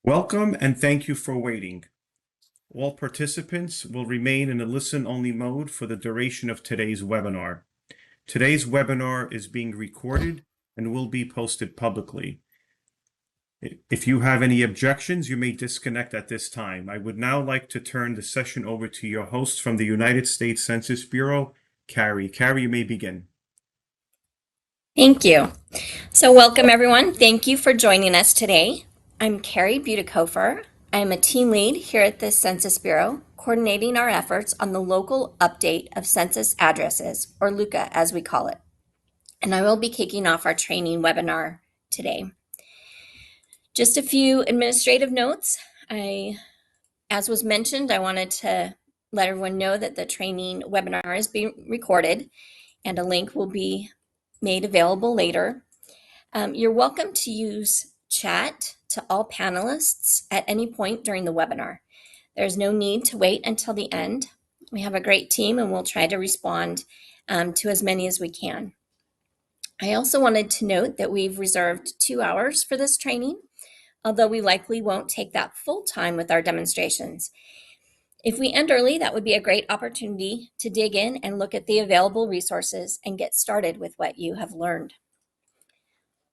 Welcome and thank you for waiting. All participants will remain in a listen-only mode for the duration of today's webinar. Today's webinar is being recorded and will be posted publicly. If you have any objections, you may disconnect at this time. I would now like to turn the session over to your host from the United States Census Bureau, Carrie. Carrie, you may begin. Thank you. So welcome everyone. Thank you for joining us today. I'm Carrie Butekofer. I am a team lead here at the Census Bureau, coordinating our efforts on the local update of census addresses, or LUCA as we call it. And I will be kicking off our training webinar today. Just a few administrative notes. As was mentioned, I wanted to let everyone know that the training webinar is being recorded and a link will be made available later. You're welcome to use chat to all panelists at any point during the webinar. There's no need to wait until the end. We have a great team and we'll try to respond to as many as we can. I also wanted to note that we've reserved 2 hours for this training, although we likely won't take that full time with our demonstrations. If we end early, that would be a great opportunity to dig in and look at the available resources and get started with what you have learned.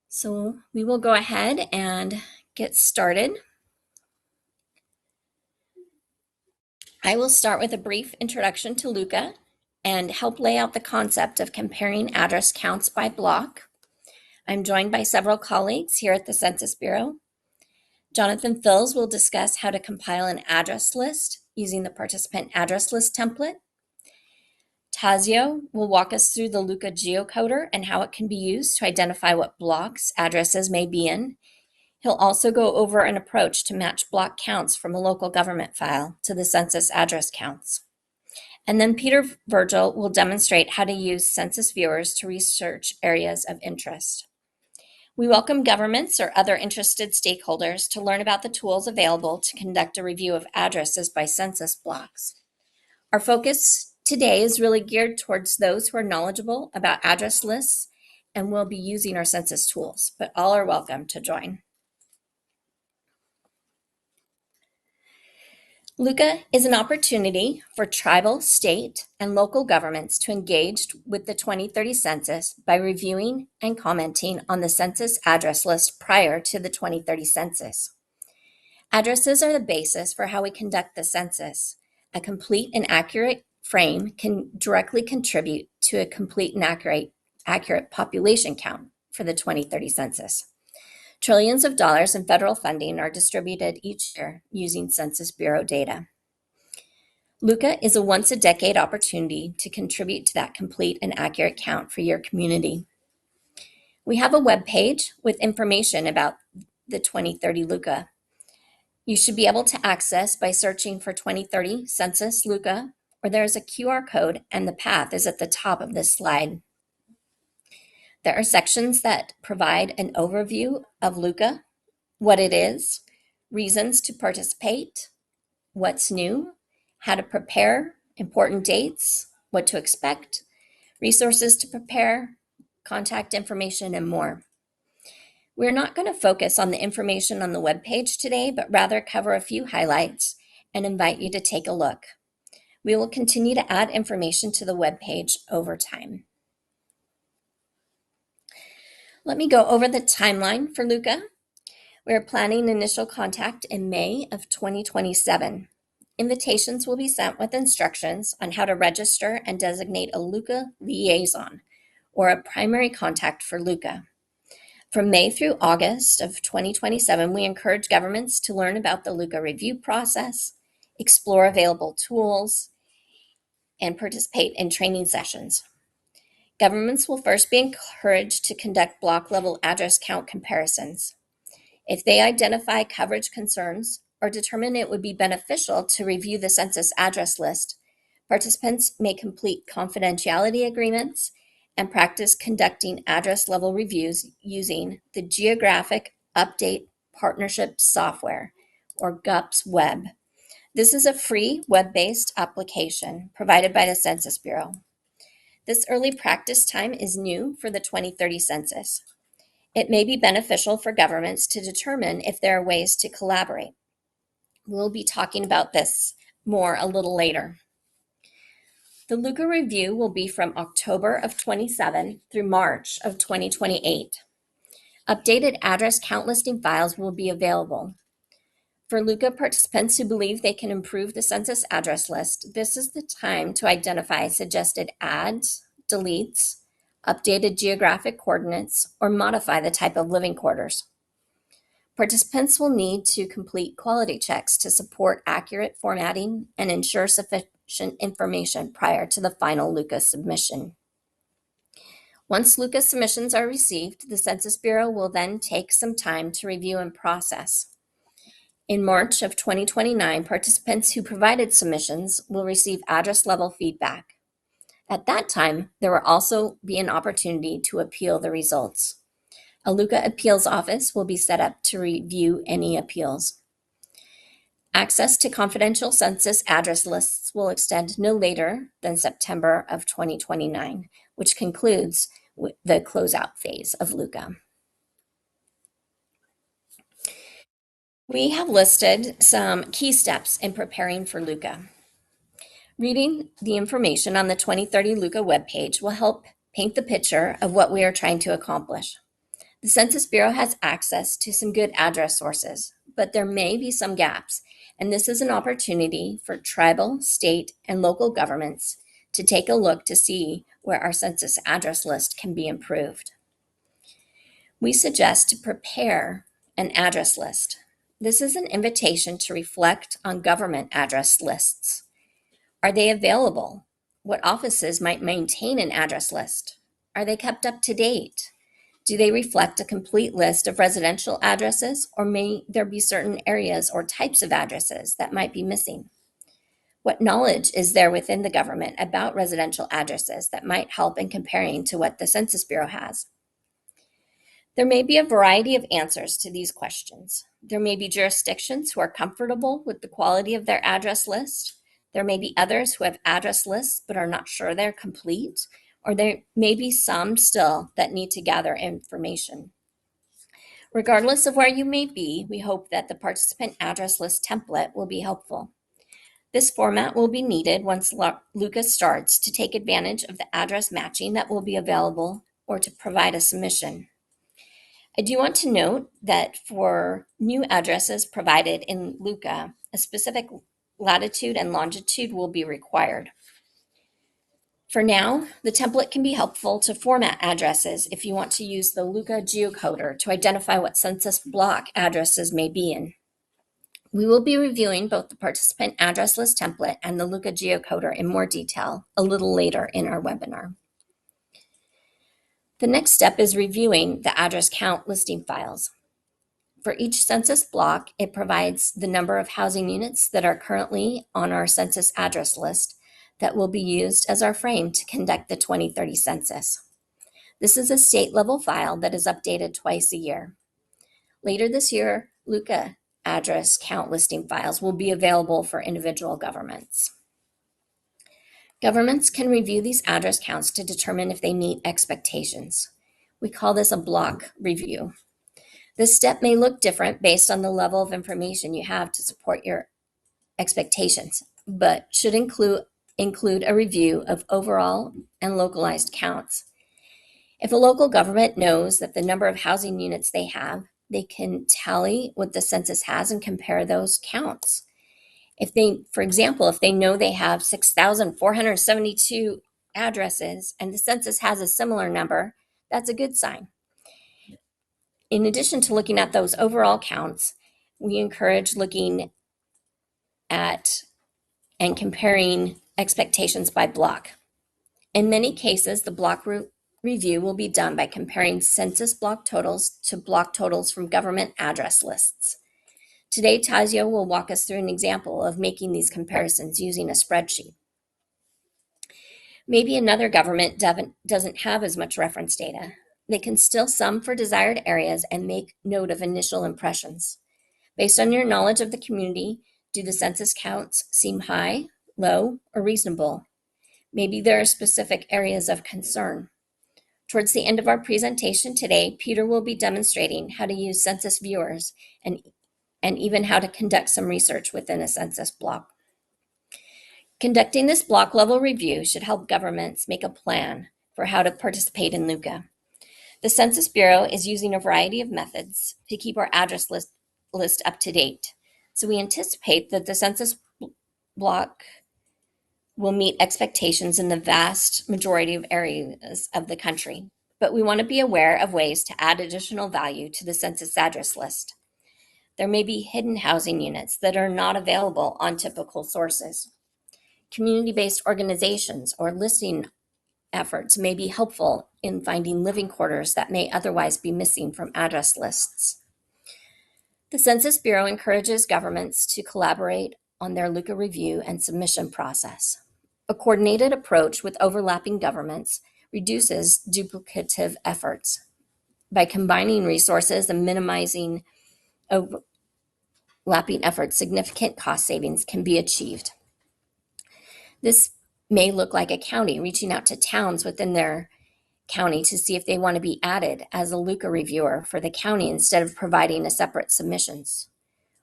So we will go ahead and get started. I will start with a brief introduction to LUCA and help lay out the concept of comparing address counts by block. I'm joined by several colleagues here at the Census Bureau. Jonathan Phils will discuss how to compile an address list using the participant address list template. Tazio will walk us through the LUCA Geocoder and how it can be used to identify what blocks addresses may be in. He'll also go over an approach to match block counts from a local government file to the census address counts. And then Peter Virgil will demonstrate how to use Census Viewers to research areas of interest. We welcome governments or other interested stakeholders to learn about the tools available to conduct a review of addresses by census blocks. Our focus today is really geared towards those who are knowledgeable about address lists and will be using our census tools, but all are welcome to join. LUCA is an opportunity for tribal, state, and local governments to engage with the 2030 census by reviewing and commenting on the census address list prior to the 2030 census. Addresses are the basis for how we conduct the census. A complete and accurate frame can directly contribute to a complete and accurate population count for the 2030 census. Trillions of dollars in federal funding are distributed each year using Census Bureau data. LUCA is a once-a-decade opportunity to contribute to that complete and accurate count for your community. We have a web page with information about the 2030 LUCA. You should be able to access by searching for 2030 Census LUCA, or there's a QR code and the path is at the top of this slide. There are sections that provide an overview of LUCA, what it is, reasons to participate, what's new, how to prepare, important dates, what to expect, resources to prepare, contact information, and more. We're not going to focus on the information on the webpage today, but rather cover a few highlights and invite you to take a look. We will continue to add information to the webpage over time. Let me go over the timeline for LUCA. We're planning initial contact in May of 2027. Invitations will be sent with instructions on how to register and designate a LUCA liaison, or a primary contact for LUCA. From May through August of 2027, we encourage governments to learn about the LUCA review process, explore available tools, and participate in training sessions. Governments will first be encouraged to conduct block-level address count comparisons. If they identify coverage concerns or determine it would be beneficial to review the census address list, participants may complete confidentiality agreements and practice conducting address-level reviews using the Geographic Update Partnership Software, or GUPS Web. This is a free web-based application provided by the Census Bureau. This early practice time is new for the 2030 census. It may be beneficial for governments to determine if there are ways to collaborate. We'll be talking about this more a little later. The LUCA review will be from October of 27 through March of 2028. Updated address count listing files will be available. For LUCA participants who believe they can improve the census address list, this is the time to identify suggested adds, deletes, updated geographic coordinates, or modify the type of living quarters. Participants will need to complete quality checks to support accurate formatting and ensure sufficient information prior to the final LUCA submission. Once LUCA submissions are received, the Census Bureau will then take some time to review and process. In March of 2029, participants who provided submissions will receive address-level feedback. At that time, there will also be an opportunity to appeal the results. A LUCA appeals office will be set up to review any appeals. Access to confidential census address lists will extend no later than September of 2029, which concludes the closeout phase of LUCA. We have listed some key steps in preparing for LUCA. Reading the information on the 2030 LUCA webpage will help paint the picture of what we are trying to accomplish. The Census Bureau has access to some good address sources, but there may be some gaps, and this is an opportunity for tribal, state, and local governments to take a look to see where our census address list can be improved. We suggest to prepare an address list. This is an invitation to reflect on government address lists. Are they available? What offices might maintain an address list? Are they kept up to date? Do they reflect a complete list of residential addresses, or may there be certain areas or types of addresses that might be missing? What knowledge is there within the government about residential addresses that might help in comparing to what the Census Bureau has? There may be a variety of answers to these questions. There may be jurisdictions who are comfortable with the quality of their address list. There may be others who have address lists but are not sure they're complete, or there may be some still that need to gather information. Regardless of where you may be, we hope that the participant address list template will be helpful. This format will be needed once LUCA starts to take advantage of the address matching that will be available or to provide a submission. I do want to note that for new addresses provided in LUCA, a specific latitude and longitude will be required. For now, the template can be helpful to format addresses if you want to use the LUCA Geocoder to identify what census block addresses may be in. We will be reviewing both the participant address list template and the LUCA Geocoder in more detail a little later in our webinar. The next step is reviewing the address count listing files. For each census block, it provides the number of housing units that are currently on our census address list that will be used as our frame to conduct the 2030 census. This is a state-level file that is updated twice a year. Later this year, LUCA address count listing files will be available for individual governments. Governments can review these address counts to determine if they meet expectations. We call this a block review. This step may look different based on the level of information you have to support your expectations, but should include a review of overall and localized counts. If a local government knows that the number of housing units they have, they can tally what the census has and compare those counts. For example, if they know they have 6,472 addresses and the census has a similar number, that's a good sign. In addition to looking at those overall counts, we encourage looking at and comparing expectations by block. In many cases, the block review will be done by comparing census block totals to block totals from government address lists. Today, Tazio will walk us through an example of making these comparisons using a spreadsheet. Maybe another government doesn't have as much reference data. They can still sum for desired areas and make note of initial impressions. Based on your knowledge of the community, do the census counts seem high, low, or reasonable? Maybe there are specific areas of concern. Towards the end of our presentation today, Peter will be demonstrating how to use Census Viewers and even how to conduct some research within a census block. Conducting this block level review should help governments make a plan for how to participate in LUCA. The Census Bureau is using a variety of methods to keep our address list up to date. So we anticipate that the census block will meet expectations in the vast majority of areas of the country. But we want to be aware of ways to add additional value to the census address list. There may be hidden housing units that are not available on typical sources. Community-based organizations or listing efforts may be helpful in finding living quarters that may otherwise be missing from address lists. The Census Bureau encourages governments to collaborate on their LUCA review and submission process. A coordinated approach with overlapping governments reduces duplicative efforts. By combining resources and minimizing overlapping efforts, significant cost savings can be achieved. This may look like a county reaching out to towns within their county to see if they want to be added as a LUCA reviewer for the county instead of providing a separate submissions.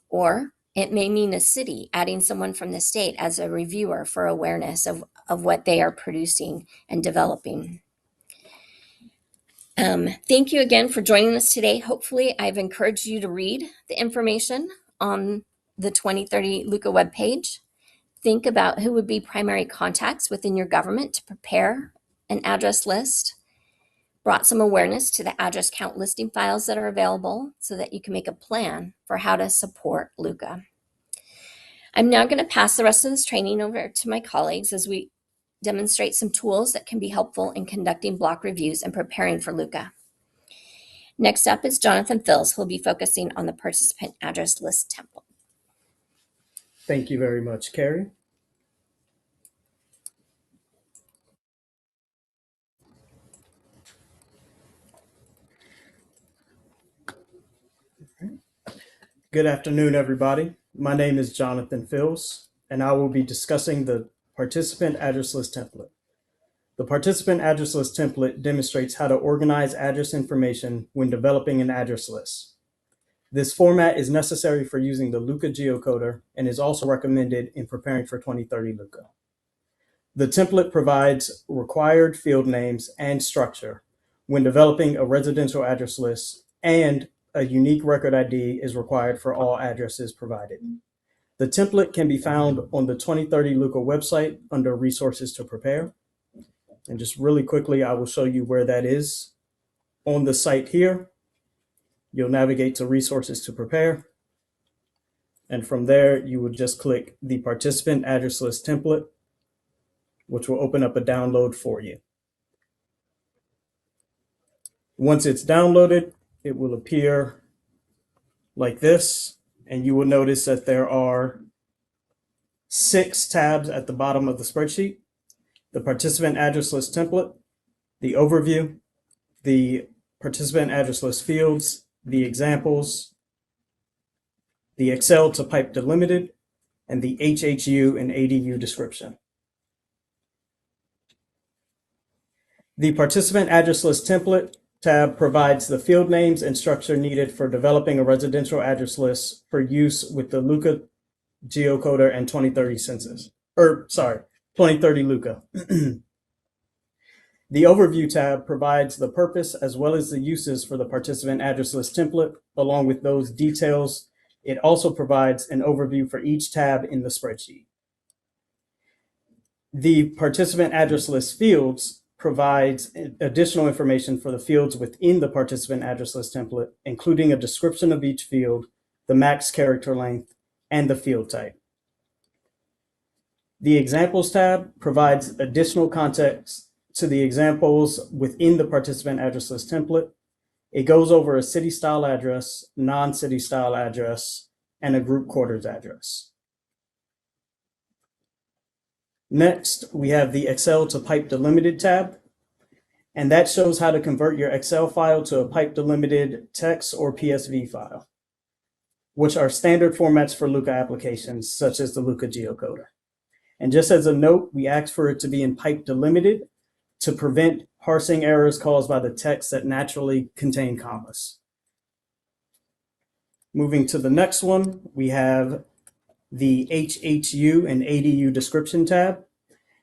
Or it may mean a city adding someone from the state as a reviewer for awareness of what they are producing and developing. Thank you again for joining us today. Hopefully I've encouraged you to read the information on the 2030 LUCA webpage. Think about who would be primary contacts within your government to prepare an address list. Brought some awareness to the address count listing files that are available so that you can make a plan for how to support LUCA. I'm now going to pass the rest of this training over to my colleagues as we demonstrate some tools that can be helpful in conducting block reviews and preparing for LUCA. Next up is Jonathan Phils, who will be focusing on the participant address list template. Thank you very much, Carrie. Good afternoon, everybody. My name is Jonathan Phils, and I will be discussing the participant address list template. The participant address list template demonstrates how to organize address information when developing an address list. This format is necessary for using the LUCA Geocoder and is also recommended in preparing for 2030 LUCA. The template provides required field names and structure when developing a residential address list, and a unique record ID is required for all addresses provided. The template can be found on the 2030 LUCA website under Resources to Prepare. And just really quickly, I will show you where that is. On the site here, you'll navigate to Resources to Prepare. And from there, you will just click the Participant Address List template, which will open up a download for you. Once it's downloaded, it will appear like this, and you will notice that there are 6 tabs at the bottom of the spreadsheet: the participant address list template, the overview, the participant address list fields, the examples, the Excel to pipe delimited, and the HHU and ADU description. The participant address list template tab provides the field names and structure needed for developing a residential address list for use with the LUCA Geocoder and 2030 census, 2030 LUCA. The overview tab provides the purpose as well as the uses for the participant address list template. Along with those details, it also provides an overview for each tab in the spreadsheet. The participant address list fields provides additional information for the fields within the participant address list template, including a description of each field, the max character length, and the field type. The examples tab provides additional context to the examples within the participant address list template. It goes over a city style address, non-city style address, and a group quarters address. Next, we have the Excel to pipe delimited tab, and that shows how to convert your Excel file to a pipe delimited text or PSV file, which are standard formats for LUCA applications, such as the LUCA Geocoder. And just as a note, we ask for it to be in pipe delimited to prevent parsing errors caused by the text that naturally contain commas. Moving to the next one, we have the HHU and ADU description tab,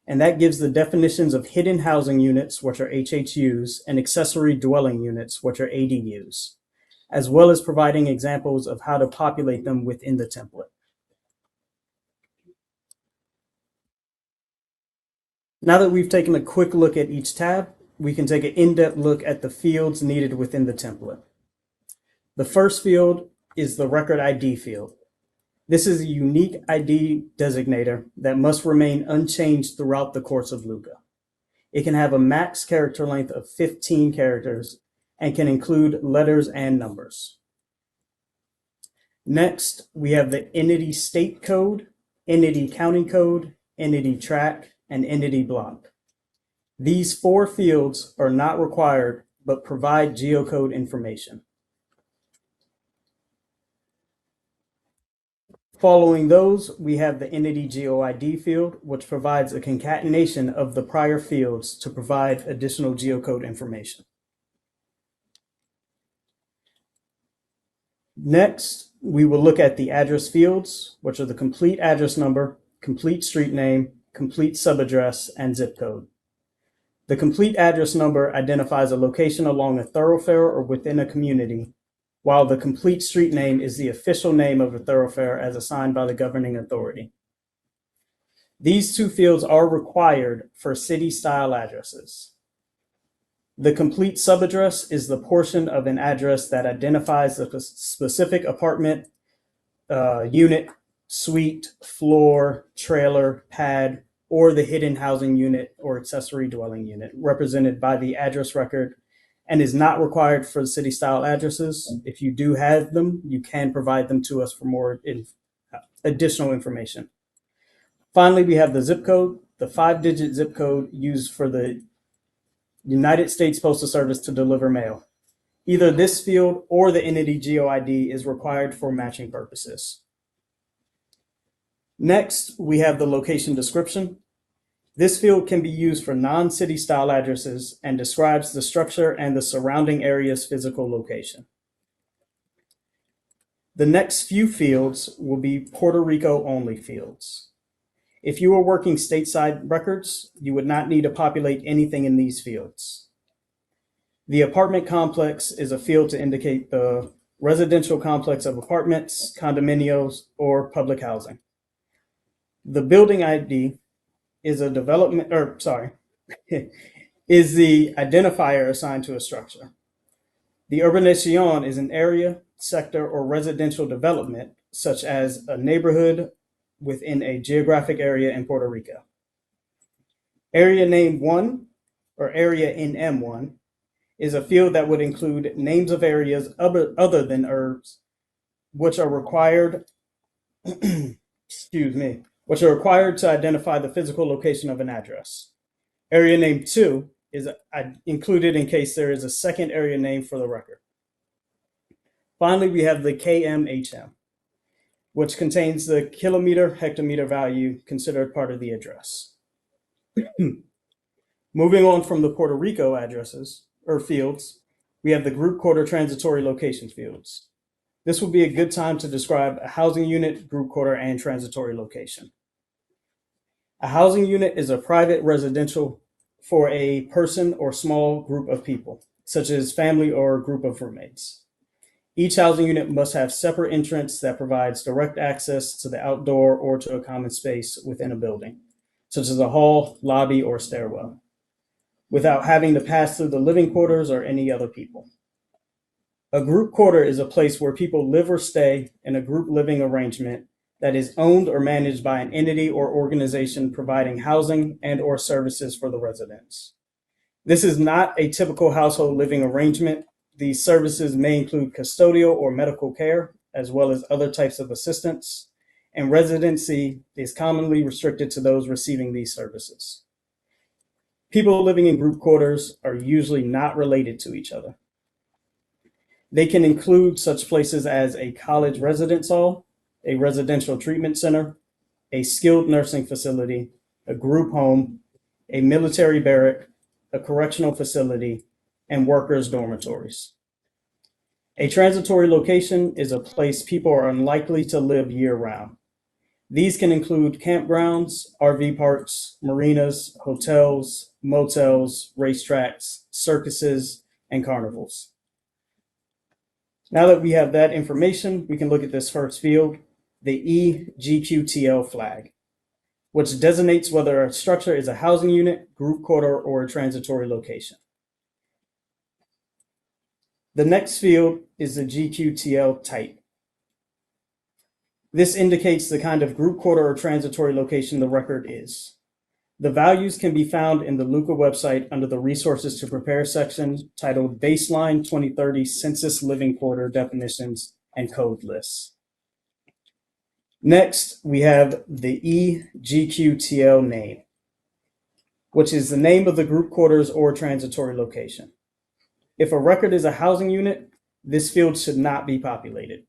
and that gives the definitions of hidden housing units, which are HHUs, and accessory dwelling units, which are ADUs, as well as providing examples of how to populate them within the template. Now that we've taken a quick look at each tab, we can take an in-depth look at the fields needed within the template. The first field is the record ID field. This is a unique ID designator that must remain unchanged throughout the course of LUCA. It can have a max character length of 15 characters and can include letters and numbers. Next, we have the entity state code, entity county code, entity tract, and entity block. These 4 fields are not required, but provide geocode information. Following those, we have the entity GeoID field, which provides a concatenation of the prior fields to provide additional geocode information. Next, we will look at the address fields, which are the complete address number, complete street name, complete subaddress, and zip code. The complete address number identifies a location along a thoroughfare or within a community, while the complete street name is the official name of a thoroughfare as assigned by the governing authority. These 2 fields are required for city-style addresses. The complete subaddress is the portion of an address that identifies the specific apartment, unit, suite, floor, trailer, pad, or the hidden housing unit or accessory dwelling unit represented by the address record, and is not required for city-style addresses. If you do have them, you can provide them to us for more additional information. Finally, we have the zip code, the 5-digit zip code used for the United States Postal Service to deliver mail. Either this field or the entity GeoID is required for matching purposes. Next, we have the location description. This field can be used for non-city style addresses and describes the structure and the surrounding area's physical location. The next few fields will be Puerto Rico only fields. If you are working stateside records, you would not need to populate anything in these fields. The apartment complex is a field to indicate the residential complex of apartments, condominiums, or public housing. The building ID is is the identifier assigned to a structure. The urbanización is an area, sector, or residential development, such as a neighborhood within a geographic area in Puerto Rico. Area name 1, or area in M1, is a field that would include names of areas other than urbs, which are required, which are required to identify the physical location of an address. Area name 2 is included in case there is a second area name for the record. Finally, we have the KMHM, which contains the kilometer hectometer value considered part of the address. Moving on from the Puerto Rico addresses or fields, we have the group quarter transitory location fields. This will be a good time to describe a housing unit, group quarter, and transitory location. A housing unit is a private residential for a person or small group of people, such as family or a group of roommates. Each housing unit must have separate entrance that provides direct access to the outdoor or to a common space within a building, such as a hall, lobby, or stairwell, without having to pass through the living quarters or any other people. A group quarter is a place where people live or stay in a group living arrangement that is owned or managed by an entity or organization providing housing and or services for the residents. This is not a typical household living arrangement. These services may include custodial or medical care, as well as other types of assistance, and residency is commonly restricted to those receiving these services. People living in group quarters are usually not related to each other. They can include such places as a college residence hall, a residential treatment center, a skilled nursing facility, a group home, a military barrack, a correctional facility, and workers' dormitories. A transitory location is a place people are unlikely to live year-round. These can include campgrounds, RV parks, marinas, hotels, motels, racetracks, circuses, and carnivals. Now that we have that information, we can look at this first field, the EGQTL flag, which designates whether a structure is a housing unit, group quarter, or a transitory location. The next field is the GQTL type. This indicates the kind of group quarter or transitory location the record is. The values can be found in the LUCA website under the Resources to Prepare section titled Baseline 2030 Census Living Quarter Definitions and Code Lists. Next, we have the EGQTL name, which is the name of the group quarters or transitory location. If a record is a housing unit, this field should not be populated.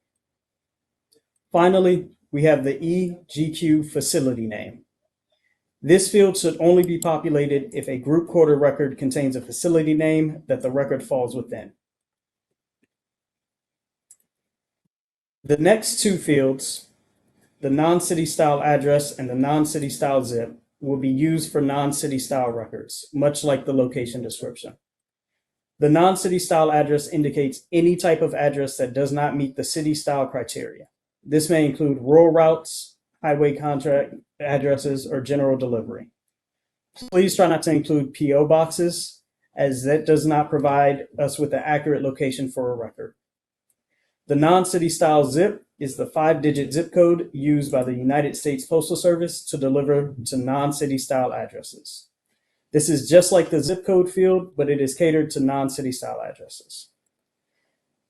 Finally, we have the EGQ facility name. This field should only be populated if a group quarter record contains a facility name that the record falls within. The next two fields, the non-city style address and the non-city style zip, will be used for non-city style records, much like the location description. The non-city style address indicates any type of address that does not meet the city style criteria. This may include rural routes, highway contract addresses, or general delivery. Please try not to include PO boxes, as that does not provide us with an accurate location for a record. The non-city style zip is the 5-digit zip code used by the United States Postal Service to deliver to non-city style addresses. This is just like the zip code field, but it is catered to non-city style addresses.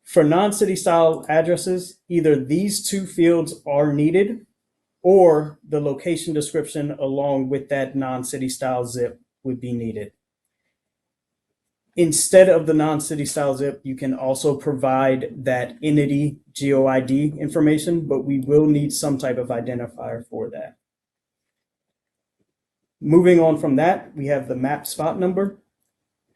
For non-city style addresses, either these two fields are needed or the location description along with that non-city style zip would be needed. Instead of the non-city style zip, you can also provide that entity GeoID information, but we will need some type of identifier for that. Moving on from that, we have the map spot number.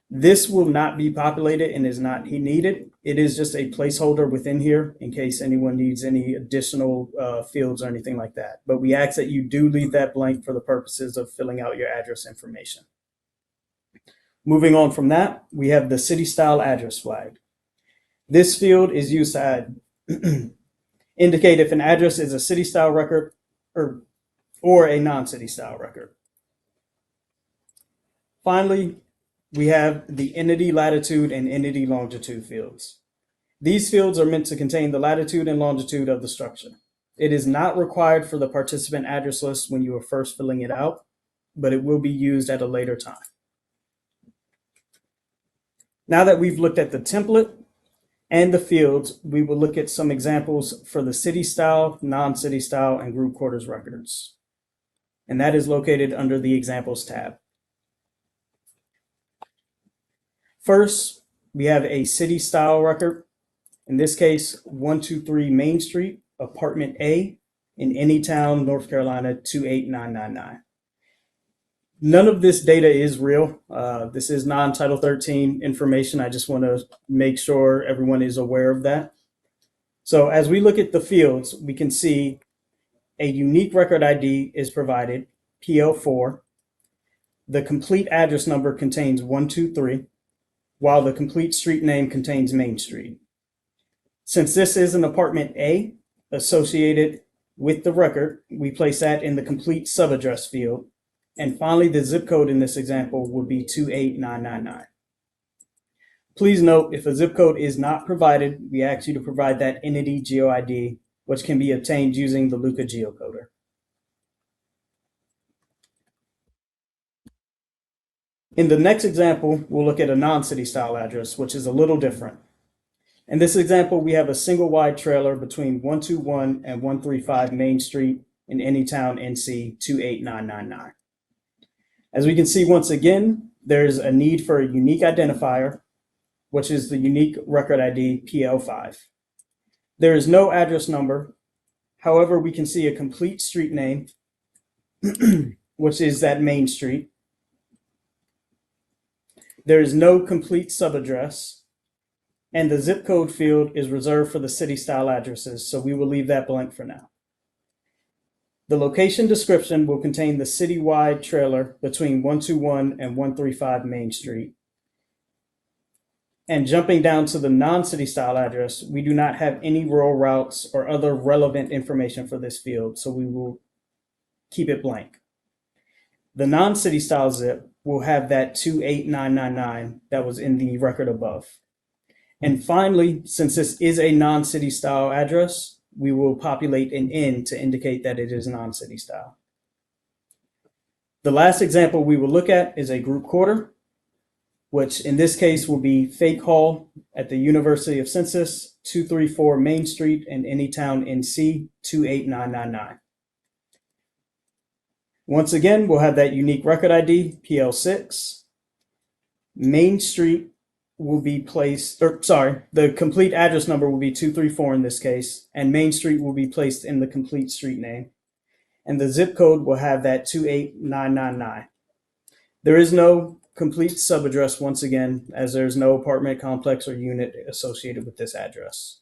This will not be populated and is not needed. It is just a placeholder within here in case anyone needs any additional fields or anything like that. But we ask that you do leave that blank for the purposes of filling out your address information. Moving on from that, we have the city style address flag. This field is used to indicate if an address is a city style record or a non-city style record. Finally, we have the entity latitude and entity longitude fields. These fields are meant to contain the latitude and longitude of the structure. It is not required for the participant address list when you are first filling it out, but it will be used at a later time. Now that we've looked at the template and the fields, we will look at some examples for the city style, non-city style, and group quarters records. And that is located under the Examples tab. First, we have a city style record. In this case, 123 Main Street, Apartment A, in Anytown, North Carolina, 28999. None of this data is real. This is non-Title 13 information. I just want to make sure everyone is aware of that. So as we look at the fields, we can see a unique record ID is provided, PO4. The complete address number contains 123. While the complete street name contains Main Street. Since this is an apartment A associated with the record, we place that in the complete subaddress field. And finally, the zip code in this example would be 28999. Please note, if a zip code is not provided, we ask you to provide that entity GeoID, which can be obtained using the LUCA Geocoder. In the next example, we'll look at a non-city style address, which is a little different. In this example, we have a single wide trailer between 121 and 135 Main Street in Anytown, NC 28999. As we can see once again, there's a need for a unique identifier, which is the unique record ID PL5. There is no address number. However, we can see a complete street name, which is that Main Street. There is no complete subaddress, and the zip code field is reserved for the city style addresses, so we will leave that blank for now. The location description will contain the citywide trailer between 121 and 135 Main Street. And jumping down to the non-city style address, we do not have any rural routes or other relevant information for this field, so we will keep it blank. The non-city style zip will have that 28999 that was in the record above. And finally, since this is a non-city style address, we will populate an N to indicate that it is non-city style. The last example we will look at is a group quarter, which in this case will be Fake Hall at the University of Census, 234 Main Street in Anytown, NC, 28999. Once again, we'll have that unique record ID, PL6. Main Street will be placed, the complete address number will be 234 in this case, and Main Street will be placed in the complete street name. And the zip code will have that 28999. There is no complete subaddress once again, as there's no apartment complex or unit associated with this address.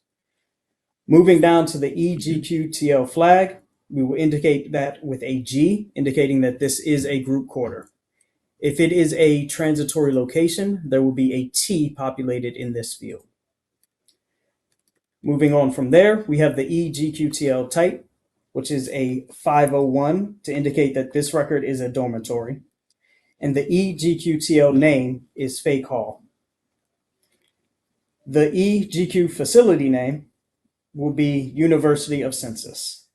Moving down to the EGQTL flag, we will indicate that with a G, indicating that this is a group quarter. If it is a transitory location, there will be a T populated in this field. Moving on from there, we have the EGQTL type, which is a 501 to indicate that this record is a dormitory. And the EGQTL name is Fake Hall. The EGQ facility name will be University of Census.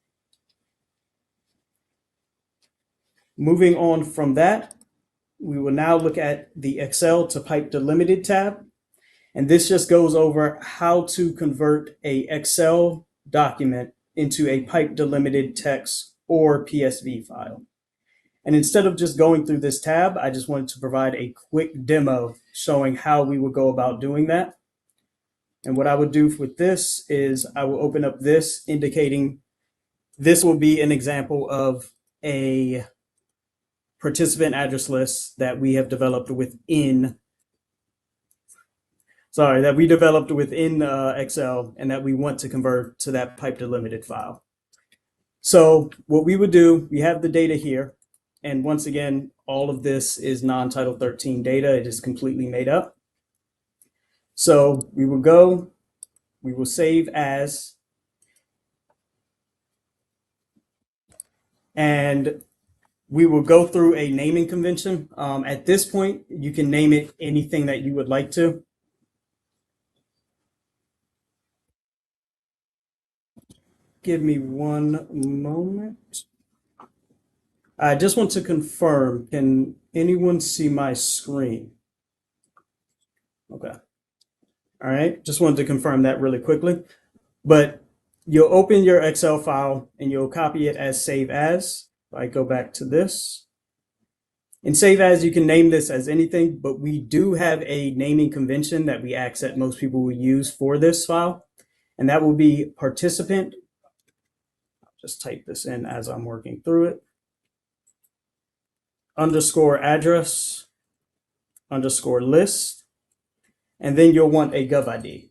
Moving on from that, we will now look at the Excel to pipe delimited tab. And this just goes over how to convert a Excel document into a pipe delimited text or PSV file. And instead of just going through this tab, I just wanted to provide a quick demo showing how we would go about doing that. And what I would do with this is I will open up this, indicating this will be an example of a participant address list that we have developed within, Excel, and that we want to convert to that pipe delimited file. So what we would do, we have the data here. And once again, all of this is non-Title 13 data. It is completely made up. So we will save as, and we will go through a naming convention. At this point, you can name it anything that you would like to. Give me one moment. I just want to confirm, can anyone see my screen? Okay. All right, just wanted to confirm that really quickly. But you'll open your Excel file and you'll copy it as save as. I go back to this. In save as, you can name this as anything, but we do have a naming convention that we ask that most people will use for this file, and that will be participant. I'll just type this in as I'm working through it. _address _list, and then you'll want a gov ID.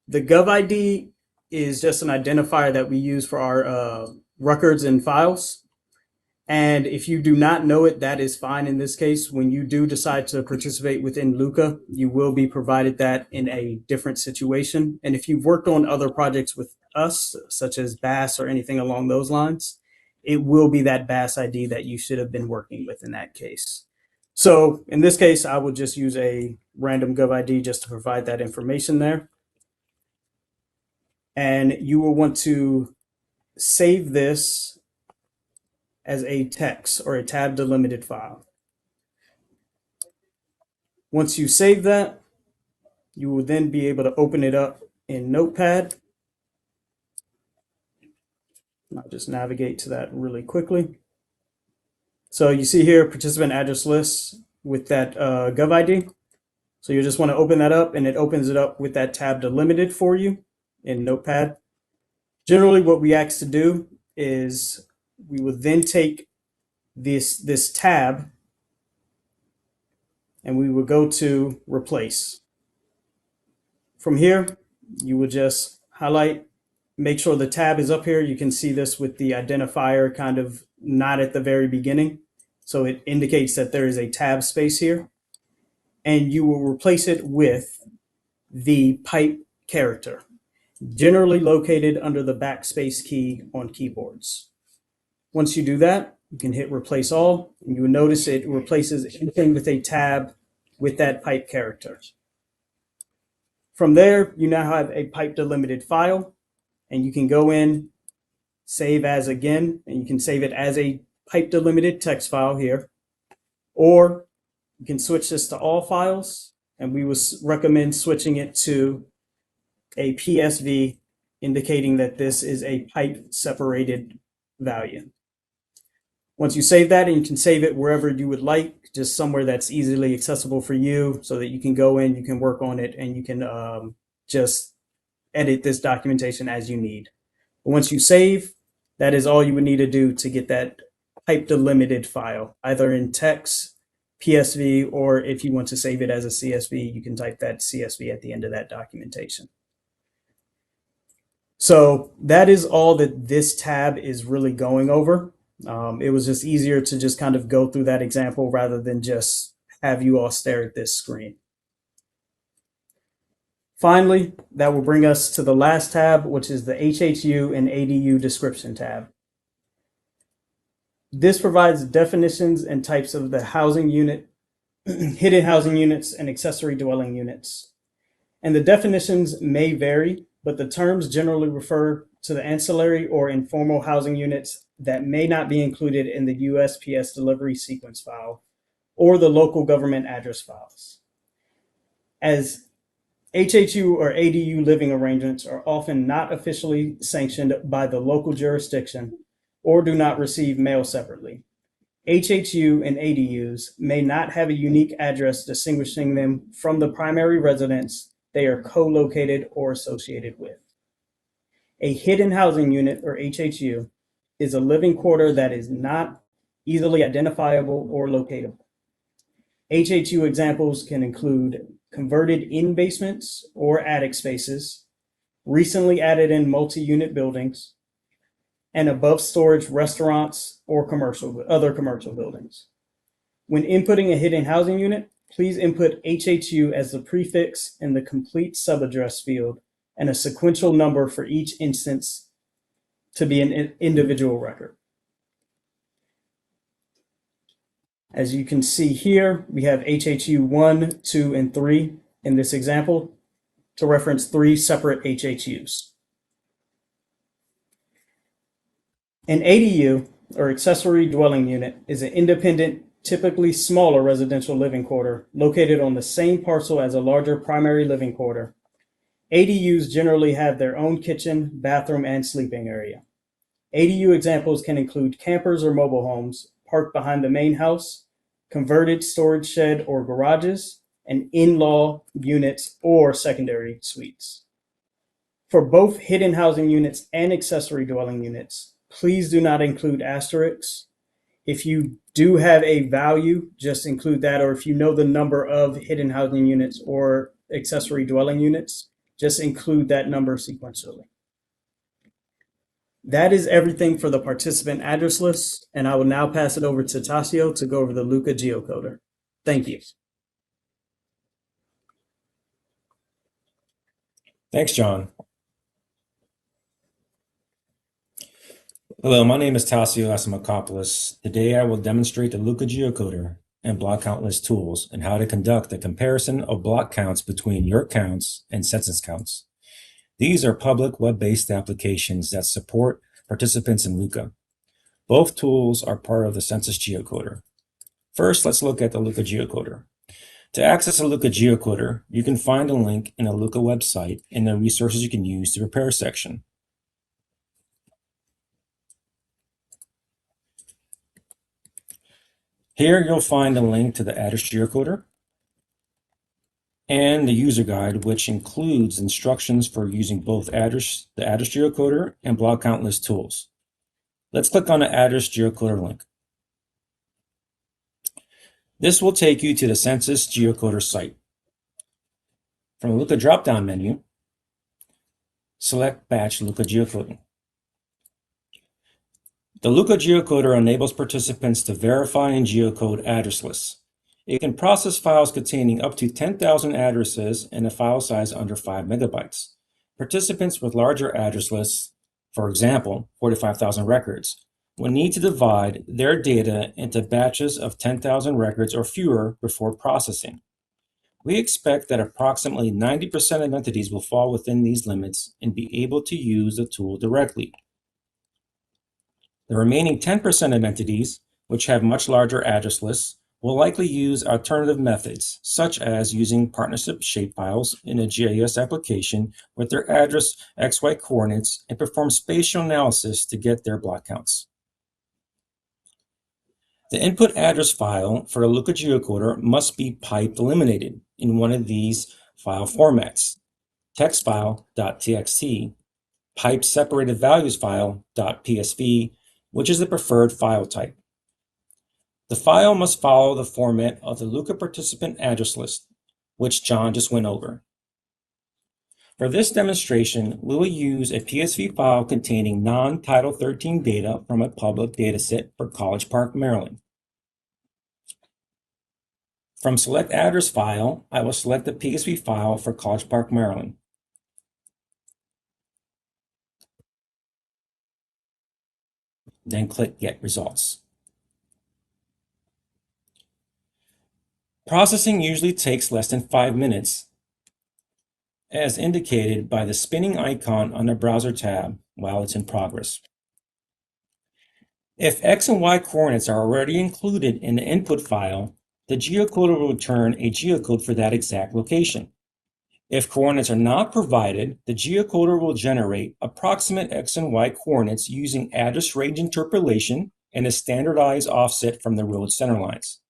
The gov ID is just an identifier that we use for our records and files. And if you do not know it, that is fine in this case. When you do decide to participate within LUCA, you will be provided that in a different situation. And if you've worked on other projects with us, such as BAS or anything along those lines, it will be that BAS ID that you should have been working with in that case. So in this case, I would just use a random gov ID just to provide that information there. And you will want to save this as a text or a tab delimited file. Once you save that, you will then be able to open it up in Notepad. I'll just navigate to that really quickly. So you see here, participant address list with that gov ID. So you just want to open that up, and it opens it up with that tab delimited for you in Notepad. Generally, what we ask to do is we will then take this tab and we will go to replace. From here, you will just highlight, make sure the tab is up here. You can see this with the identifier kind of not at the very beginning. So it indicates that there is a tab space here, and you will replace it with the pipe character, generally located under the backspace key on keyboards. Once you do that, you can hit replace all, and you will notice it replaces anything with a tab with that pipe character. From there, you now have a pipe delimited file, and you can go in, save as again, and you can save it as a pipe delimited text file here, or you can switch this to all files, and we would recommend switching it to a PSV, indicating that this is a pipe separated value. Once you save that, and you can save it wherever you would like, just somewhere that's easily accessible for you so that you can go in, you can work on it, and you can just edit this documentation as you need. But once you save, that is all you would need to do to get that pipe delimited file, either in text, PSV, or if you want to save it as a CSV, you can type that CSV at the end of that documentation. So that is all that this tab is really going over. It was just easier to just kind of go through that example rather than just have you all stare at this screen. Finally, that will bring us to the last tab, which is the HHU and ADU description tab. This provides definitions and types of the housing unit, hidden housing units, and accessory dwelling units. And the definitions may vary, but the terms generally refer to the ancillary or informal housing units that may not be included in the USPS delivery sequence file or the local government address files. As HHU or ADU living arrangements are often not officially sanctioned by the local jurisdiction or do not receive mail separately, HHU and ADUs may not have a unique address distinguishing them from the primary residence they are co-located or associated with. A hidden housing unit, or HHU, is a living quarter that is not easily identifiable or locatable. HHU examples can include converted in basements or attic spaces, recently added in multi-unit buildings, and above storage restaurants or other commercial buildings. When inputting a hidden housing unit, please input HHU as the prefix in the complete subaddress field and a sequential number for each instance to be an individual record. As you can see here, we have HHU 1, 2, and 3 in this example to reference 3 separate HHUs. An ADU, or accessory dwelling unit, is an independent, typically smaller residential living quarter located on the same parcel as a larger primary living quarter. ADUs generally have their own kitchen, bathroom, and sleeping area. ADU examples can include campers or mobile homes parked behind the main house, converted storage shed or garages, and in-law units or secondary suites. For both hidden housing units and accessory dwelling units, please do not include asterisks. If you do have a value, just include that, or if you know the number of hidden housing units or accessory dwelling units, just include that number sequentially. That is everything for the participant address list, and I will now pass it over to Tasio to go over the LUCA Geocoder. Thank you. Thanks, John. Hello, my name is Tasio Asimakopoulos. Today I will demonstrate the LUCA Geocoder and block count list tools and how to conduct a comparison of block counts between your counts and census counts. These are public web-based applications that support participants in LUCA. Both tools are part of the Census Geocoder. First, let's look at the LUCA Geocoder. To access a LUCA Geocoder, you can find a link in a LUCA website in the resources you can use to prepare section. Here you'll find a link to the address geocoder and the user guide, which includes instructions for using both the address geocoder and block count list tools. Let's click on the address geocoder link. This will take you to the Census Geocoder site. From the LUCA drop-down menu, select Batch LUCA Geocoding. The LUCA Geocoder enables participants to verify and geocode address lists. It can process files containing up to 10,000 addresses in a file size under 5 megabytes. Participants with larger address lists, for example, 45,000 records, will need to divide their data into batches of 10,000 records or fewer before processing. We expect that approximately 90% of entities will fall within these limits and be able to use the tool directly. The remaining 10% of entities, which have much larger address lists, will likely use alternative methods, such as using partnership shapefiles in a GIS application with their address XY coordinates and perform spatial analysis to get their block counts. The input address file for the LUCA Geocoder must be pipe eliminated in one of these file formats: text file.txt, pipe separated values file.psv, which is the preferred file type. The file must follow the format of the LUCA participant address list, which John just went over. For this demonstration, we will use a PSV file containing non-Title 13 data from a public dataset for College Park, Maryland. From Select Address File, I will select the PSV file for College Park, Maryland. Then click Get Results. Processing usually takes less than 5 minutes, as indicated by the spinning icon on the browser tab while it's in progress. If X and Y coordinates are already included in the input file, the geocoder will return a geocode for that exact location. If coordinates are not provided, the geocoder will generate approximate X and Y coordinates using address range interpolation and a standardized offset from the road center lines.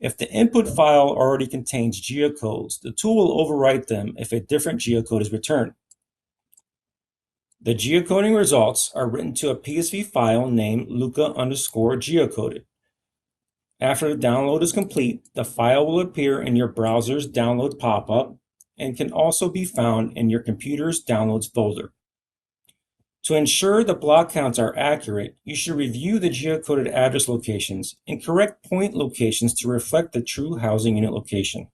If the input file already contains geocodes, the tool will overwrite them if a different geocode is returned. The geocoding results are written to a PSV file named LUCA_geocoded. After the download is complete, the file will appear in your browser's download pop-up and can also be found in your computer's downloads folder. To ensure the block counts are accurate, you should review the geocoded address locations and correct point locations to reflect the true housing unit location.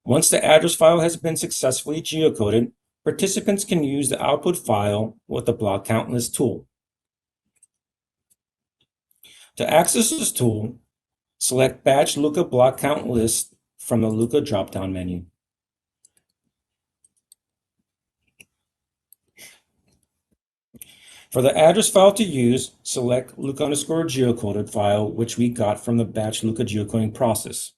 Once the address file has been successfully geocoded, participants can use the output file with the block count list tool. To access this tool, select Batch LUCA Block Count List from the LUCA drop-down menu. For the address file to use, select LUCA_geocoded file, which we got from the Batch LUCA geocoding process.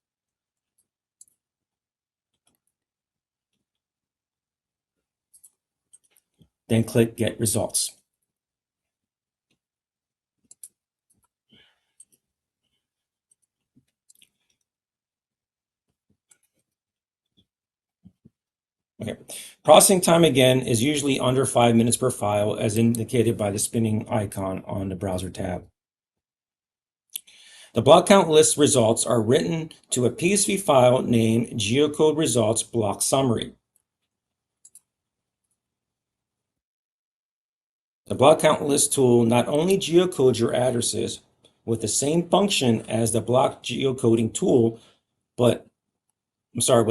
Then click Get Results. Okay. Processing time again is usually under 5 minutes per file, as indicated by the spinning icon on the browser tab. The block count list results are written to a PSV file named Geocode Results Block Summary. The block count list tool not only geocodes your addresses with the same function as the block geocoding tool, with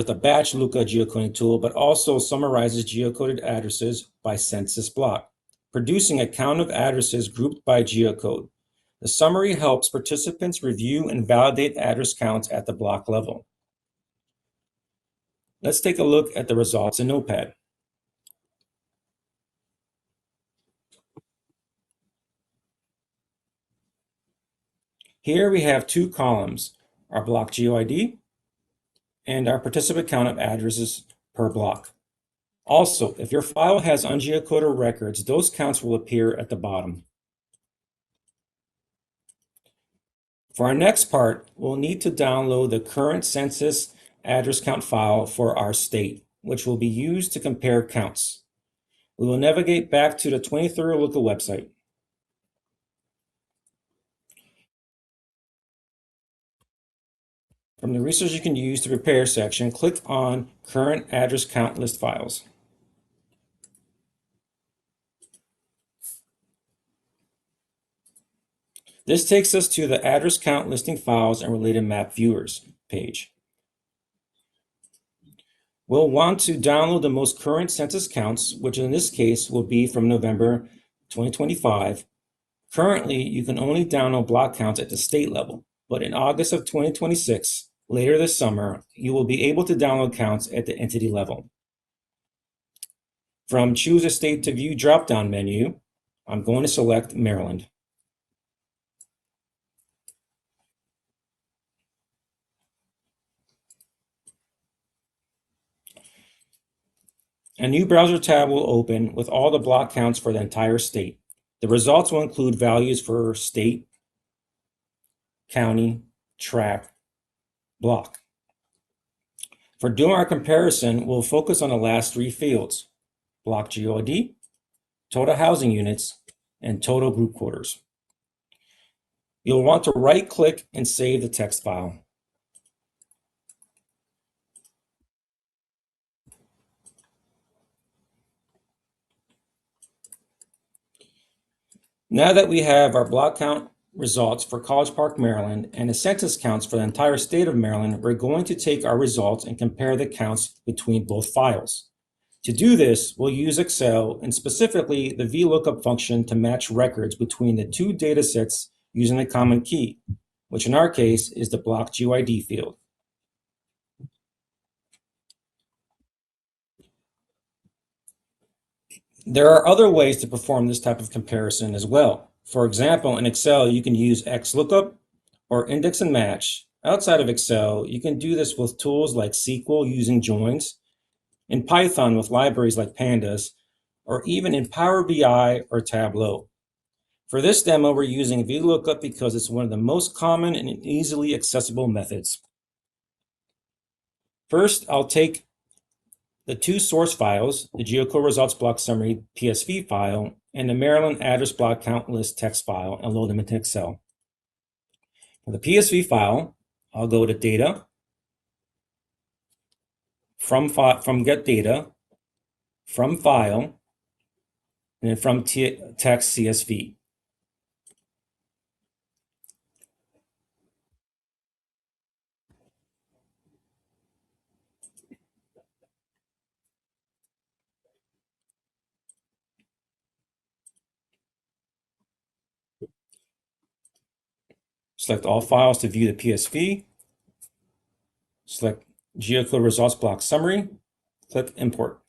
the batch LUCA geocoding tool, but also summarizes geocoded addresses by census block, producing a count of addresses grouped by geocode. The summary helps participants review and validate address counts at the block level. Let's take a look at the results in Notepad. Here we have two columns, our block GeoID and our participant count of addresses per block. Also, if your file has ungeocoded records, those counts will appear at the bottom. For our next part, we'll need to download the current census address count file for our state, which will be used to compare counts. We will navigate back to the 23rd LUCA website. From the resources you can use to prepare section, click on Current Address Count List Files. This takes us to the Address Count Listing Files and Related Map Viewers page. We'll want to download the most current census counts, which in this case will be from November 2025. Currently, you can only download block counts at the state level, but in August of 2026, later this summer, you will be able to download counts at the entity level. From Choose a State to View drop-down menu, I'm going to select Maryland. A new browser tab will open with all the block counts for the entire state. The results will include values for state, county, tract, block. For doing our comparison, we'll focus on the last three fields: block GeoID, total housing units, and total group quarters. You'll want to right-click and save the text file. Now that we have our block count results for College Park, Maryland, and the census counts for the entire state of Maryland, we're going to take our results and compare the counts between both files. To do this, we'll use Excel and specifically the VLOOKUP function to match records between the two data sets using a common key, which in our case is the block GeoID field. There are other ways to perform this type of comparison as well. For example, in Excel, you can use XLOOKUP or index and match. Outside of Excel, you can do this with tools like SQL using joins, in Python with libraries like pandas, or even in Power BI or Tableau. For this demo, we're using VLOOKUP because it's one of the most common and easily accessible methods. First, I'll take the two source files, the Geocoder results block summary PSV file and the Maryland address block count list text file, and load them into Excel. For the PSV file, I'll go to Data, from Get Data, from File, and then from Text CSV. Select all files to view the PSV. Select Geocoder results block summary. Click Import.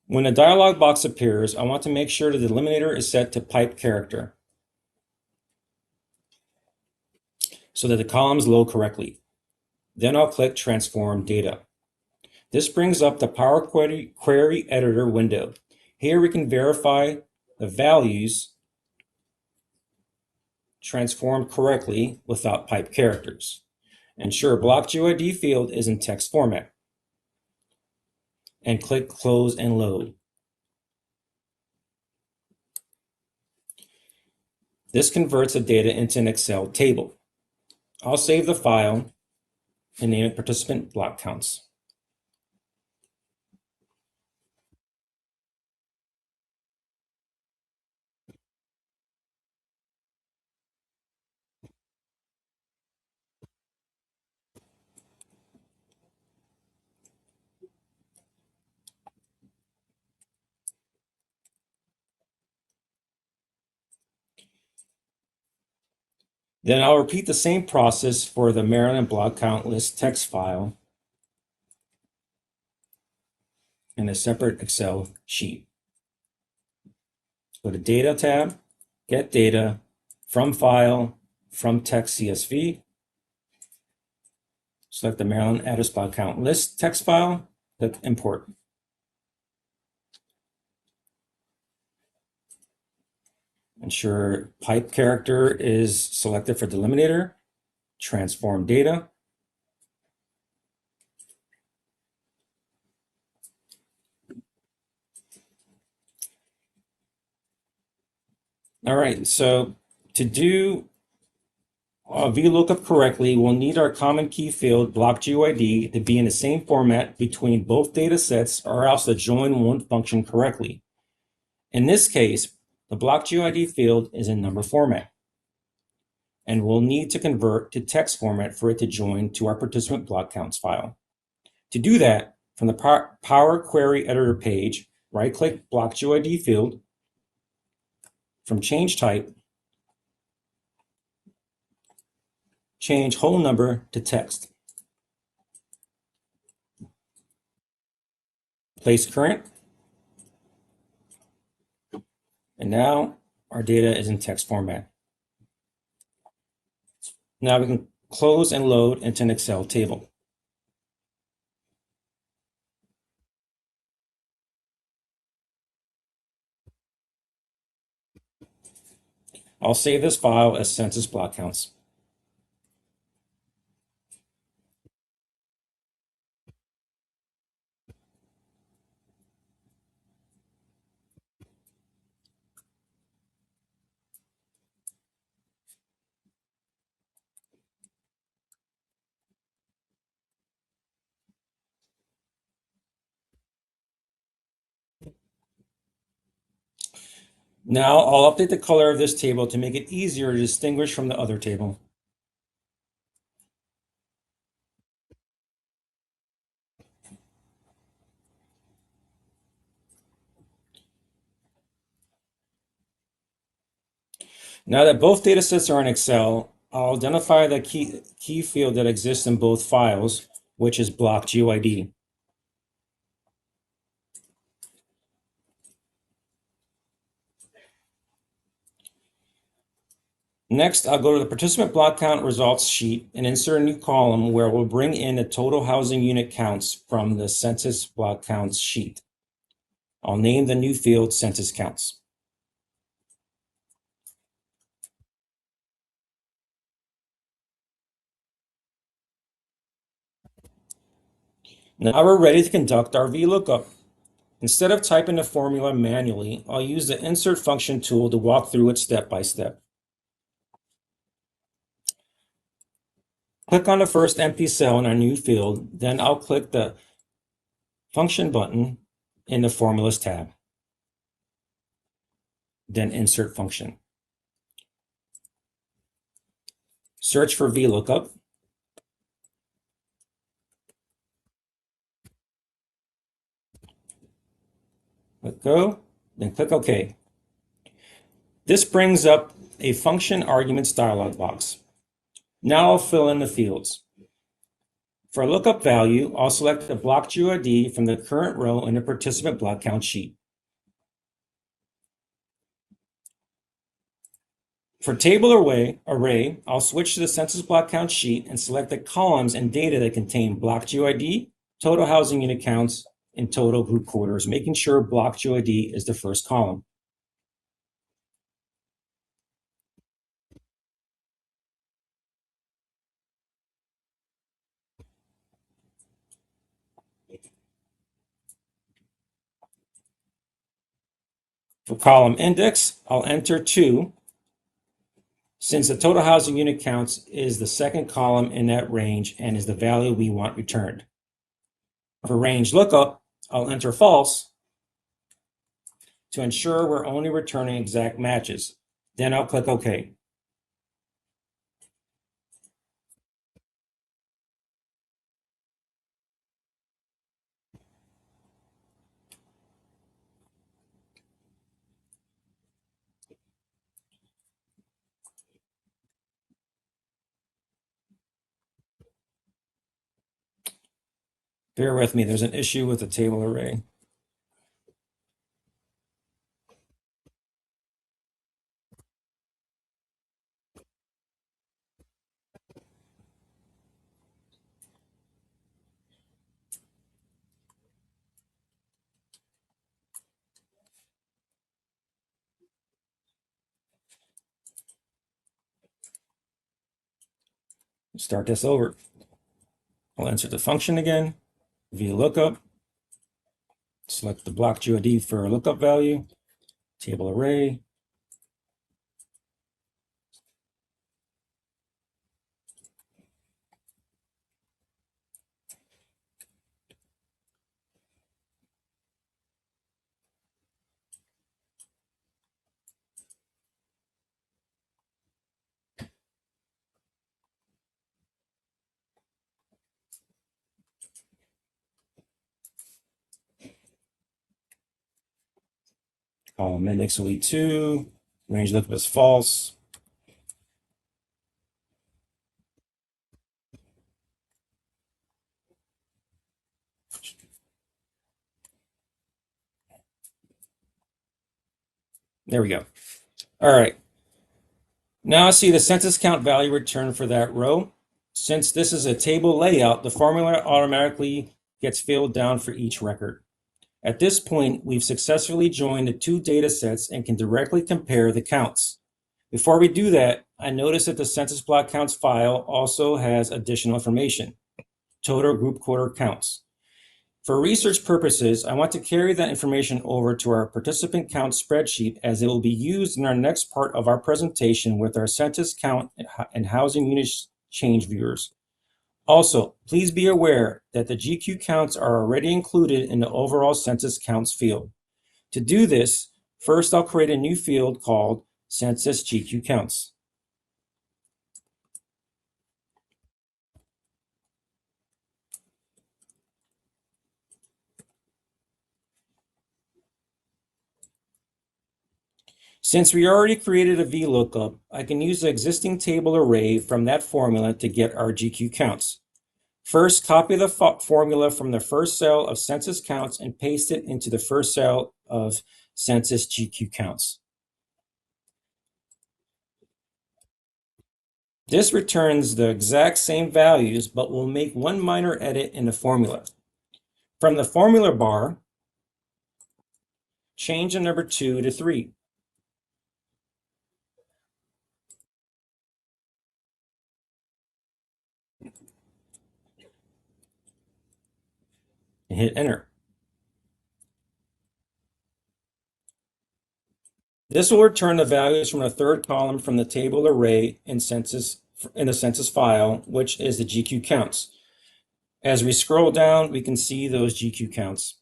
When a dialog box appears, I want to make sure the delimiter is set to pipe character so that the columns load correctly. Then I'll click Transform Data. This brings up the Power Query Editor window. Here we can verify the values transformed correctly without pipe characters. Ensure block GeoID field is in text format. And click Close and Load. This converts the data into an Excel table. I'll save the file and name it Participant Block Counts. Then I'll repeat the same process for the Maryland block count list text file in a separate Excel sheet. Go to Data tab, Get Data, from File, from Text CSV. Select the Maryland address block count list text file, click Import. Ensure pipe character is selected for delimiter, transform data. All right, so to do VLOOKUP correctly, we'll need our common key field, block GeoID, to be in the same format between both data sets, or else the join won't function correctly. In this case, the block GeoID field is in number format, and we'll need to convert to text format for it to join to our participant block counts file. To do that, from the Power Query Editor page, right-click Block GeoID field. From Change Type, change whole number to text. Place current. And now our data is in text format. Now we can close and load into an Excel table. I'll save this file as census block counts. Now I'll update the color of this table to make it easier to distinguish from the other table. Now that both data sets are in Excel, I'll identify the key field that exists in both files, which is block GeoID. Next, I'll go to the participant block count results sheet and insert a new column where we'll bring in the total housing unit counts from the census block counts sheet. I'll name the new field census counts. Now we're ready to conduct our VLOOKUP. Instead of typing the formula manually, I'll use the insert function tool to walk through it step by step. Click on the first empty cell in our new field, then I'll click the function button in the formulas tab. Then insert function. Search for VLOOKUP. Let go, then click OK. This brings up a function arguments dialog box. Now I'll fill in the fields. For a lookup value, I'll select the block GeoID from the current row in the participant block count sheet. For table array, I'll switch to the census block count sheet and select the columns and data that contain block GeoID, total housing unit counts, and total group quarters, making sure block GeoID is the first column. For column index, I'll enter 2, since the total housing unit counts is the second column in that range and is the value we want returned. For range lookup, I'll enter false to ensure we're only returning exact matches. Then I'll click OK. Bear with me, there's an issue with the table array. Start this over. I'll insert the function again, VLOOKUP, select the block GeoID for a lookup value, table array, Column index will be 2. Range lookup is false. There we go. All right. Now I see the census count value returned for that row. Since this is a table layout, the formula automatically gets filled down for each record. At this point, we've successfully joined the two data sets and can directly compare the counts. Before we do that, I notice that the census block counts file also has additional information, total group quarter counts. For research purposes, I want to carry that information over to our participant count spreadsheet as it will be used in our next part of our presentation with our census count and housing unit change viewers. Also, please be aware that the GQ counts are already included in the overall census counts field. To do this, first I'll create a new field called Census GQ Counts. Since we already created a VLOOKUP, I can use the existing table array from that formula to get our GQ counts. First, copy the formula from the first cell of census counts and paste it into the first cell of census GQ counts. This returns the exact same values, but we'll make one minor edit in the formula. From the formula bar, change the number 2 to 3. And hit enter. This will return the values from the third column from the table array in the census file, which is the GQ counts. As we scroll down, we can see those GQ counts.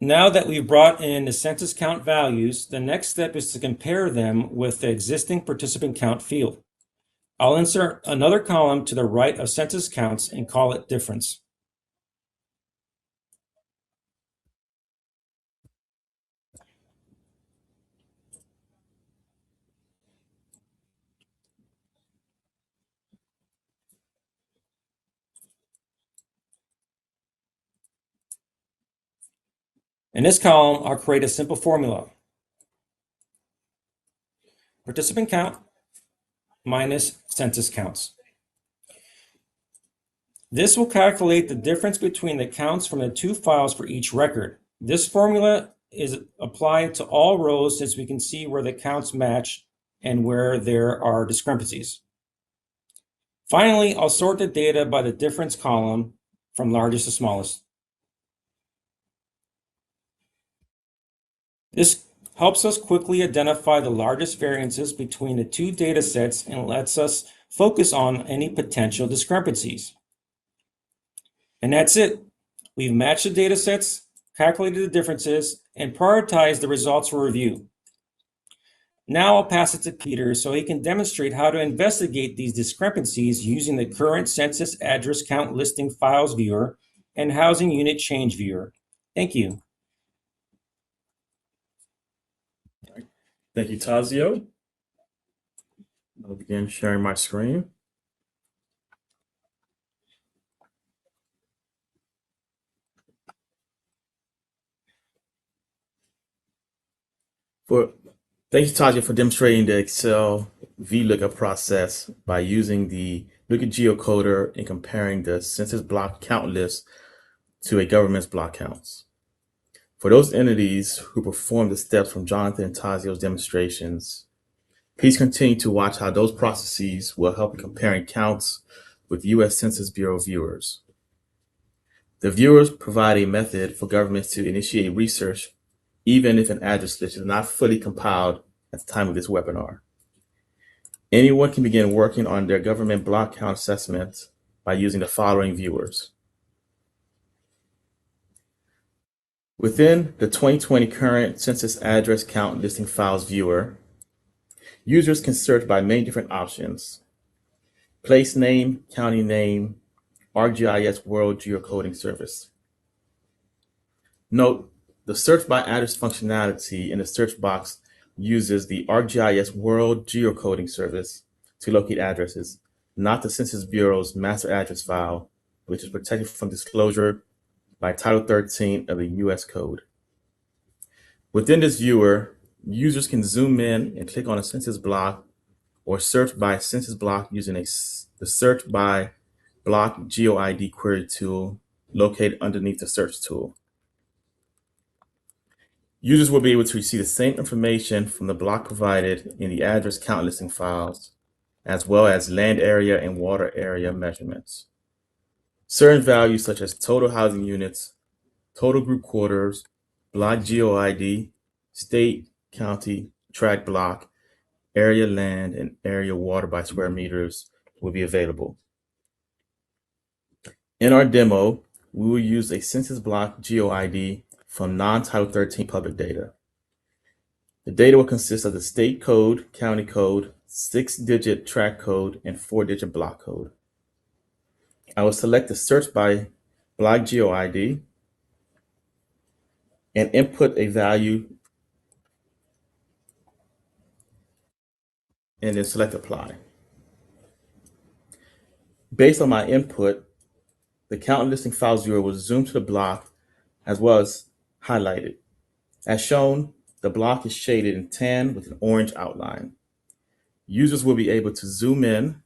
Now that we've brought in the census count values, the next step is to compare them with the existing participant count field. I'll insert another column to the right of census counts and call it difference. In this column, I'll create a simple formula. Participant count minus census counts. This will calculate the difference between the counts from the two files for each record. This formula is applied to all rows since we can see where the counts match and where there are discrepancies. Finally, I'll sort the data by the difference column from largest to smallest. This helps us quickly identify the largest variances between the two data sets and lets us focus on any potential discrepancies. And that's it. We've matched the data sets, calculated the differences, and prioritized the results for review. Now I'll pass it to Peter so he can demonstrate how to investigate these discrepancies using the current census address count listing files viewer and housing unit change viewer. Thank you. Thank you, Tazio. I'll begin sharing my screen. Thank you, Tazio, for demonstrating the Excel VLOOKUP process by using the LUCA Geocoder and comparing the census block count list to a government's block counts. For those entities who perform the steps from Jonathan and Tazio's demonstrations, please continue to watch how those processes will help in comparing counts with U.S. Census Bureau viewers. The viewers provide a method for governments to initiate research even if an address list is not fully compiled at the time of this webinar. Anyone can begin working on their government block count assessment by using the following viewers. Within the 2020 current census address count listing files viewer, users can search by many different options. place name, county name, ArcGIS World Geocoding Service. Note, the search by address functionality in the search box uses the ArcGIS World Geocoding Service to locate addresses, not the Census Bureau's master address file, which is protected from disclosure by Title 13 of the U.S. Code. Within this viewer, users can zoom in and click on a census block or search by census block using the search by block GeoID query tool located underneath the search tool. Users will be able to receive the same information from the block provided in the address count listing files, as well as land area and water area measurements. Certain values such as total housing units, total group quarters, block GeoID, state, county, tract block, area land, and area water by square meters will be available. In our demo, we will use a census block GeoID from non-Title 13 public data. The data will consist of the state code, county code, 6-digit tract code, and 4-digit block code. I will select the search by block GeoID and input a value and then select apply. Based on my input, the count listing file viewer will zoom to the block as well as highlighted. As shown, the block is shaded in tan with an orange outline. Users will be able to zoom in,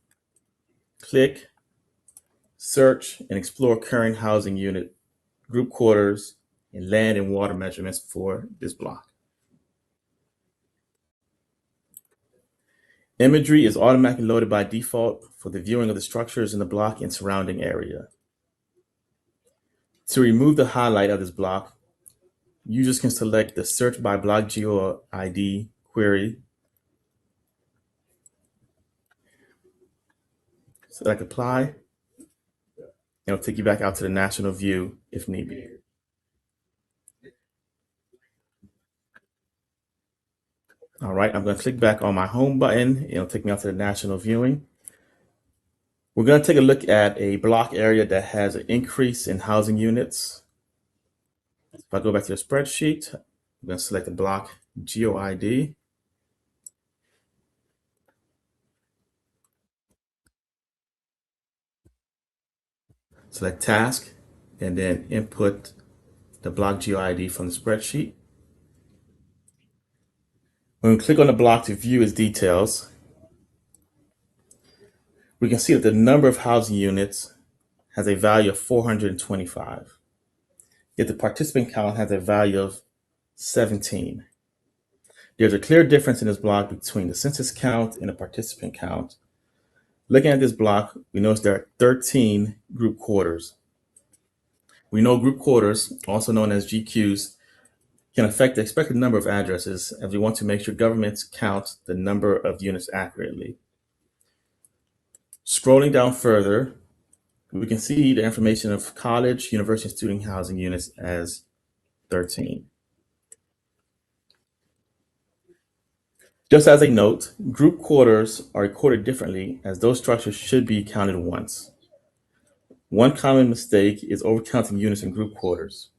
click, search, and explore current housing unit, group quarters, and land and water measurements for this block. Imagery is automatically loaded by default for the viewing of the structures in the block and surrounding area. To remove the highlight of this block, users can select the Search by Block GeoID query, select Apply, and it'll take you back out to the national view if need be. All right, I'm going to click back on my home button. It'll take me out to the national viewing. We're going to take a look at a block area that has an increase in housing units. If I go back to the spreadsheet, I'm going to select the block GeoID. Select task, and then input the block GeoID from the spreadsheet. When we click on the block to view its details, we can see that the number of housing units has a value of 425. Yet the participant count has a value of 17. There's a clear difference in this block between the census count and the participant count. Looking at this block, we notice there are 13 group quarters. We know group quarters, also known as GQs, can affect the expected number of addresses as we want to make sure governments count the number of units accurately. Scrolling down further, we can see the information of college, university, and student housing units as 13. Just as a note, group quarters are recorded differently as those structures should be counted once. One common mistake is overcounting units in group quarters.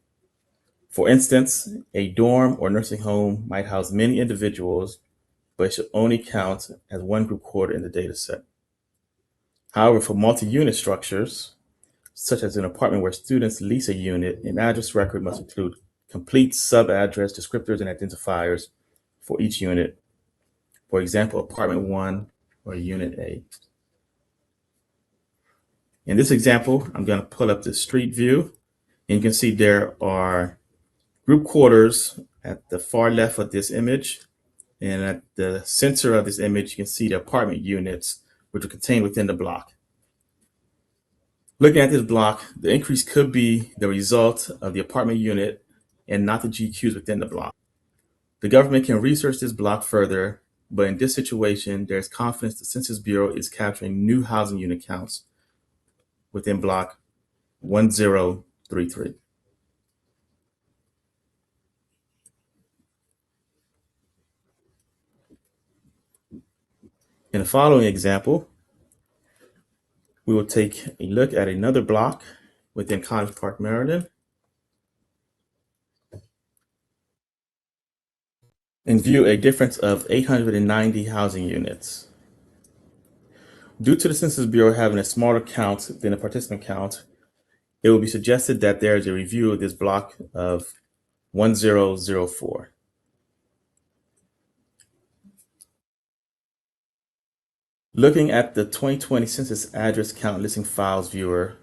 For instance, a dorm or nursing home might house many individuals, but it should only count as one group quarter in the data set. However, for multi-unit structures, such as an apartment where students lease a unit, an address record must include complete sub-address descriptors and identifiers for each unit. For example, apartment 1 or unit A. In this example, I'm going to pull up the street view, and you can see there are group quarters at the far left of this image, and at the center of this image, you can see the apartment units, which are contained within the block. Looking at this block, the increase could be the result of the apartment unit and not the GQs within the block. The government can research this block further, but in this situation, there's confidence the Census Bureau is capturing new housing unit counts within block 1033. In the following example, We will take a look at another block within College Park, Maryland, and view a difference of 890 housing units. Due to the Census Bureau having a smaller count than the participant count, it will be suggested that there is a review of this block of 1004. Looking at the 2020 Census Address Count Listing Files viewer,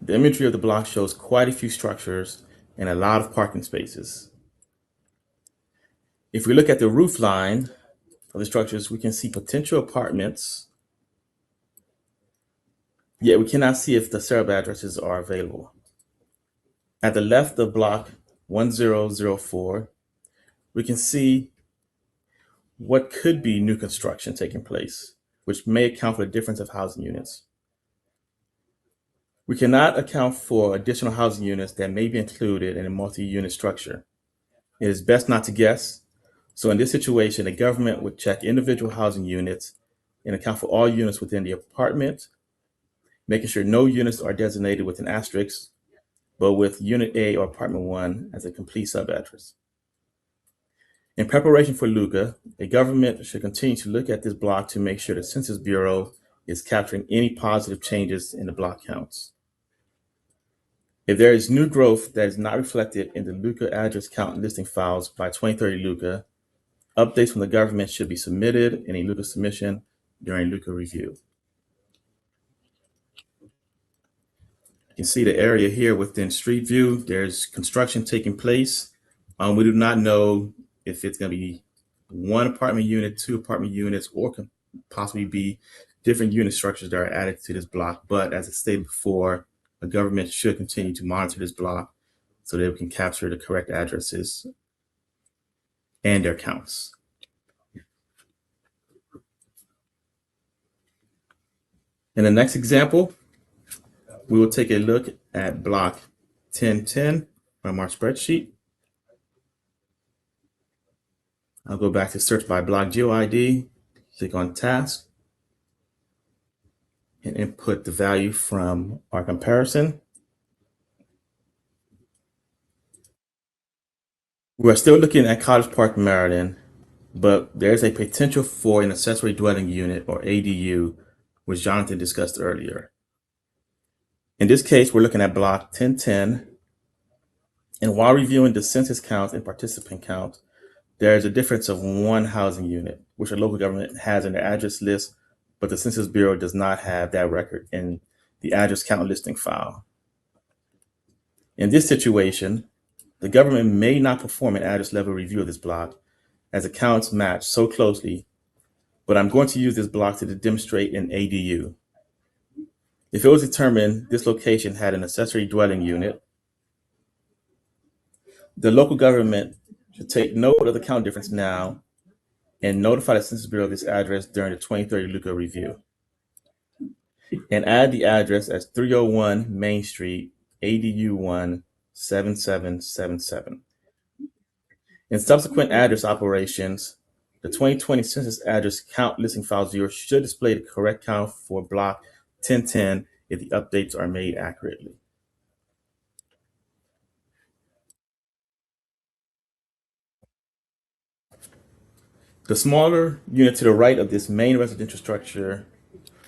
the imagery of the block shows quite a few structures and a lot of parking spaces. If we look at the roof line of the structures, we can see potential apartments, yet we cannot see if the sub addresses are available. At the left of block 1004, we can see what could be new construction taking place, which may account for the difference of housing units. We cannot account for additional housing units that may be included in a multi-unit structure. It is best not to guess. So in this situation, the government would check individual housing units and account for all units within the apartment, making sure no units are designated with an asterisk, but with Unit A or Apartment 1 as a complete subaddress. In preparation for LUCA, a government should continue to look at this block to make sure the Census Bureau is capturing any positive changes in the block counts. If there is new growth that is not reflected in the LUCA address count listing files by 2030 LUCA, updates from the government should be submitted in a LUCA submission during LUCA review. You can see the area here within Street View. There's construction taking place. We do not know if it's going to be one apartment unit, two apartment units, or could possibly be different unit structures that are added to this block. But as I stated before, the government should continue to monitor this block so that we can capture the correct addresses and their counts. In the next example, we will take a look at block 1010 from our spreadsheet. I'll go back to search by block GeoID, click on task, and input the value from our comparison. We're still looking at College Park, Maryland, but there's a potential for an accessory dwelling unit or ADU, which Jonathan discussed earlier. In this case, we're looking at block 1010. And while reviewing the census count and participant count, there is a difference of one housing unit, which a local government has in their address list, but the Census Bureau does not have that record in the address count listing file. In this situation, the government may not perform an address level review of this block as the counts match so closely, but I'm going to use this block to demonstrate an ADU. If it was determined this location had an accessory dwelling unit, the local government should take note of the count difference now and notify the Census Bureau of this address during the 2030 LUCA review. And add the address as 301 Main Street, ADU 1, 7777. In subsequent address operations, the 2020 Census Address Count Listing Files viewer should display the correct count for block 1010 if the updates are made accurately. The smaller unit to the right of this main residential structure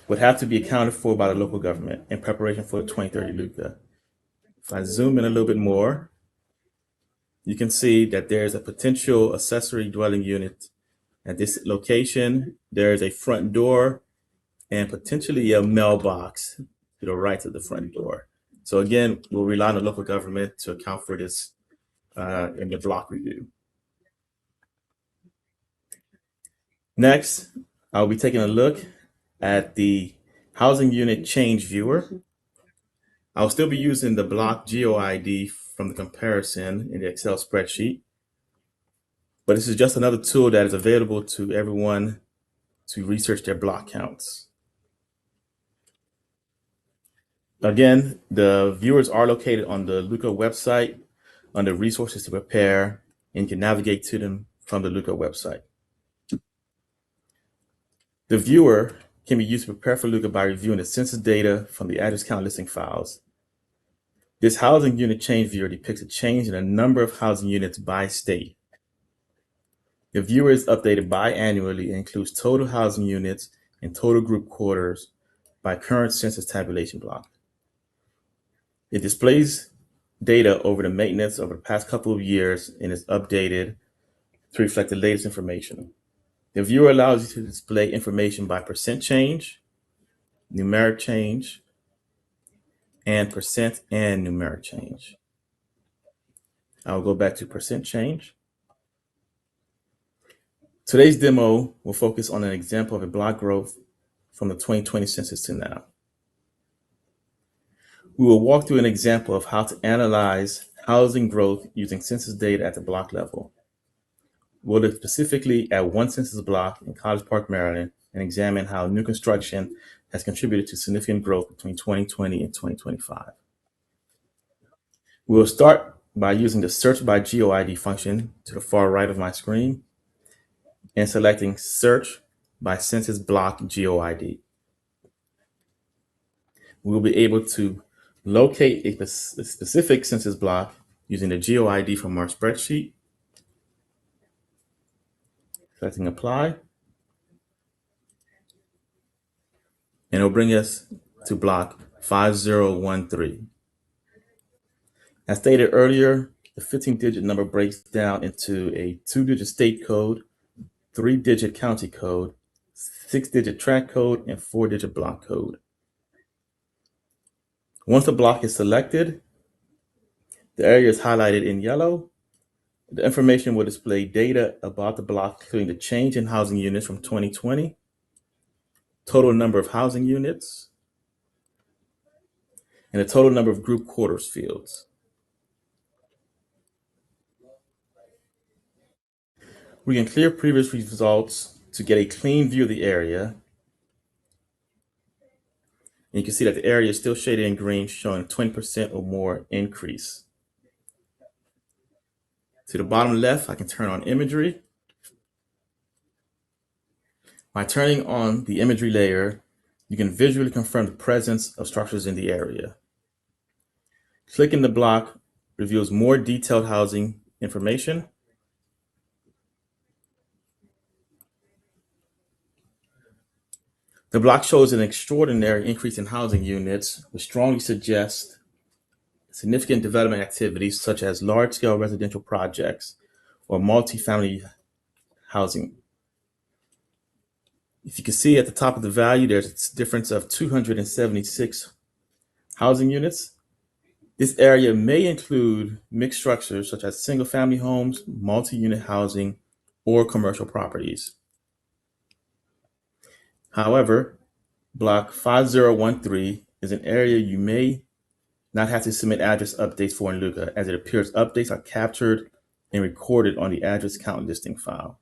would have to be accounted for by the local government in preparation for the 2030 LUCA. If I zoom in a little bit more, you can see that there's a potential accessory dwelling unit at this location. There is a front door and potentially a mailbox to the right of the front door. So again, we'll rely on the local government to account for this in the block review. Next, I'll be taking a look at the housing unit change viewer. I'll still be using the block GeoID from the comparison in the Excel spreadsheet, but this is just another tool that is available to everyone to research their block counts. Again, the viewers are located on the LUCA website under resources to prepare, and you can navigate to them from the LUCA website. The viewer can be used to prepare for LUCA by reviewing the census data from the address count listing files. This housing unit change viewer depicts a change in the number of housing units by state. The viewer is updated biannually and includes total housing units and total group quarters by current census tabulation block. It displays data over the maintenance over the past couple of years and is updated to reflect the latest information. The viewer allows you to display information by percent change, numeric change, and percent and numeric change. I'll go back to percent change. Today's demo will focus on an example of a block growth from the 2020 census to now. We will walk through an example of how to analyze housing growth using census data at the block level. We'll look specifically at one census block in College Park, Maryland, and examine how new construction has contributed to significant growth between 2020 and 2025. We'll start by using the Search by GeoID function to the far right of my screen and selecting Search by Census Block GeoID. We'll be able to locate a specific census block using the GeoID from our spreadsheet. Selecting Apply. And it'll bring us to block 5013. As stated earlier, the 15-digit number breaks down into a 2-digit state code, 3-digit county code, 6-digit tract code, and 4-digit block code. Once the block is selected, the area is highlighted in yellow. The information will display data about the block, including the change in housing units from 2020, total number of housing units, and the total number of group quarters fields. We can clear previous results to get a clean view of the area. And you can see that the area is still shaded in green, showing 20% or more increase. To the bottom left, I can turn on imagery. By turning on the imagery layer, you can visually confirm the presence of structures in the area. Clicking the block reveals more detailed housing information. The block shows an extraordinary increase in housing units, which strongly suggests significant development activities such as large-scale residential projects or multifamily housing. If you can see at the top of the value, there's a difference of 276 housing units. This area may include mixed structures such as single-family homes, multi-unit housing, or commercial properties. However, block 5013 is an area you may not have to submit address updates for in LUCA, as it appears updates are captured and recorded on the address count listing file.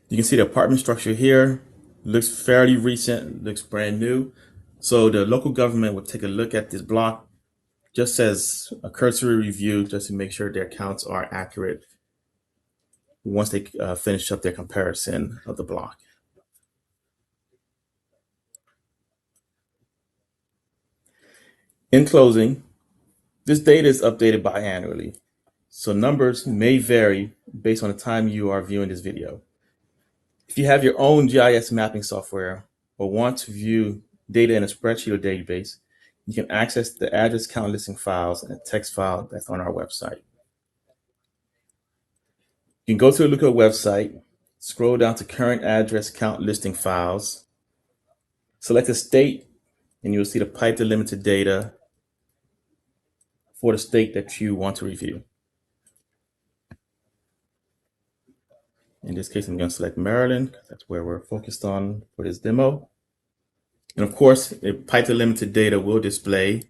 You can see the apartment structure here looks fairly recent, looks brand new. So the local government will take a look at this block just as a cursory review, just to make sure their counts are accurate once they finish up their comparison of the block. In closing, this data is updated biannually, so numbers may vary based on the time you are viewing this video. If you have your own GIS mapping software or want to view data in a spreadsheet or database, you can access the address count listing files and a text file that's on our website. You can go to the LUCA website, scroll down to current address count listing files, select a state, and you'll see the pipe delimited data for the state that you want to review. In this case, I'm going to select Maryland, because that's where we're focused on for this demo. And of course, the pipe delimited data will display.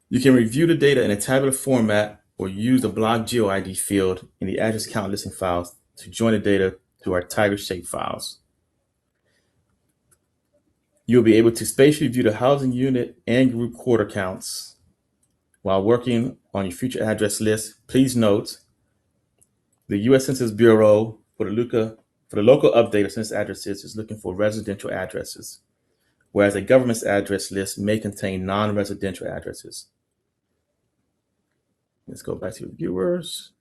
You can review the data in a tabular format or use the block GeoID field in the address count listing files to join the data to our tiger shape files. You'll be able to spatially view the housing unit and group quarter counts while working on your future address list. Please note, the U.S. Census Bureau for the local update of census addresses is looking for residential addresses, whereas a government's address list may contain non-residential addresses. Let's go back to the viewers.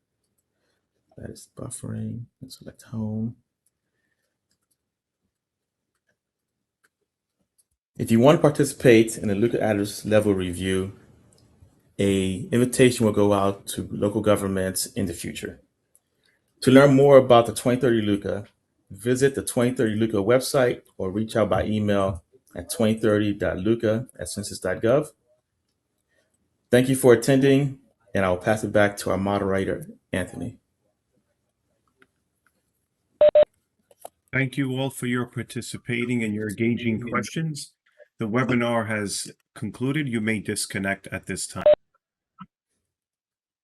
That is buffering. Let's select home. If you want to participate in the LUCA address level review, an invitation will go out to local governments in the future. To learn more about the 2030 LUCA, visit the 2030 LUCA website or reach out by email at 2030.luca@census.gov. Thank you for attending, and I will pass it back to our moderator, Anthony. Thank you all for your participating and your engaging questions. The webinar has concluded. You may disconnect at this time.